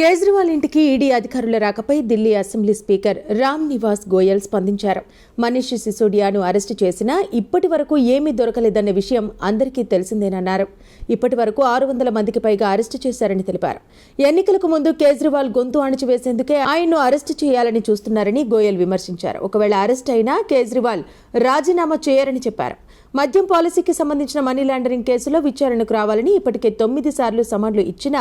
కేజ్రీవాల్ ఇంటికి ఈడీ అధికారుల రాకపై Delhi assembly speaker Ram Nivas Goyal స్పందించారు. మనీష్ సిసోడియాను అరెస్టు చేసినా ఇప్పటి వరకు ఏమీ దొరకలేదన్న విషయం అందరికీ తెలిసిందేనన్నారు. ఇప్పటి వరకు 600 మందికి పైగా అరెస్టు చేశారని తెలిపారు. ఎన్నికలకు ముందు కేజ్రీవాల్ గొంతు అణిచివేసేందుకే ఆయన్ను అరెస్టు చేయాలని చూస్తున్నారని గోయల్ విమర్శించారు. ఒకవేళ అరెస్ట్ అయినా కేజ్రీవాల్ రాజీనామా చేయరని చెప్పారు. మద్యం పాలసీకి సంబంధించిన మనీ లాండరింగ్ కేసులో విచారణకు రావాలని ఇప్పటికే 9 సార్లు సమన్లు ఇచ్చినా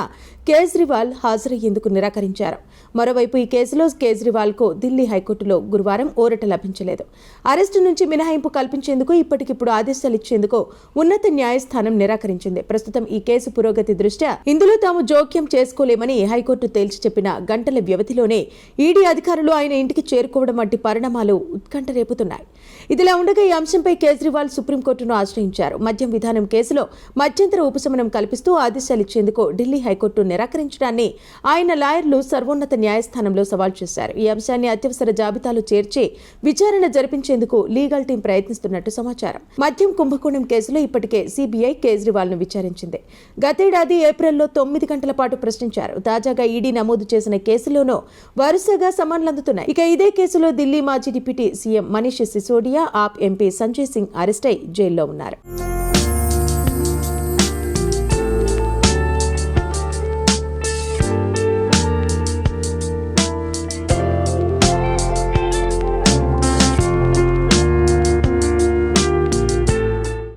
కేజ్రీవాల్ హాజరయ్యేందుకు నిరాకరించారు. మరోవైపు ఈ కేసులో కేజ్రీవాల్ కు ఢిల్లీ హైకోర్టులో గురువారం ఊరట లభించలేదు. అరెస్టు నుంచి మినహాయింపు కల్పించేందుకు ఇప్పటికిప్పుడు ఆదేశాలు ఇచ్చేందుకు ఉన్నత న్యాయస్థానం నిరాకరించింది. ప్రస్తుతం ఈ కేసు పురోగతి దృష్ట్యా ఇందులో తాము జోక్యం చేసుకోలేమని హైకోర్టు తేల్చి చెప్పిన గంటల వ్యవధిలోనే ఈడీ అధికారులు ఆయన ఇంటికి చేరుకోవడం వంటి పరిణామాలు ఉత్కంఠ రేపుతున్నాయి. ఇదిలా ఉండగా ఈ అంశంపై కేజ్రీవాల్ సుప్రీంకోర్టును ఆశ్రయించారు. మద్యం విధానం కేసులో మధ్యంతర ఉపశమనం కల్పిస్తూ ఆదేశాలు ఇచ్చేందుకు ఢిల్లీ హైకోర్టు నిరాకరించడాన్ని ఆయన లాయర్లు సర్వోన్నత న్యాయస్థానంలో సవాల్ చేశారు. ఈ అంశాన్ని అత్యవసర జాబితాలో చేర్చి విచారణ జరిపించేందుకు లీగల్ టీం ప్రయత్నిస్తున్నట్టు సమాచారం. మద్యం కుంభకోణం కేసులో ఇప్పటికే సీబీఐ కేజ్రీవాల్ ను విచారించింది. గతేడాది ఏప్రిల్లో 9 గంటల పాటు ప్రశ్నించారు. తాజాగా ఈడీ నమోదు చేసిన కేసులోనూ వరుసగా సమన్లందుతున్నాయి. ఇక ఇదే కేసులో ఢిల్లీ మాజీ డిప్యూటీ సీఎం మనీష్ సిసోడియా, ఆప్ ఎంపీ సంజయ్ సింగ్ అరెస్ట్ అయి జైల్లో ఉన్నారు.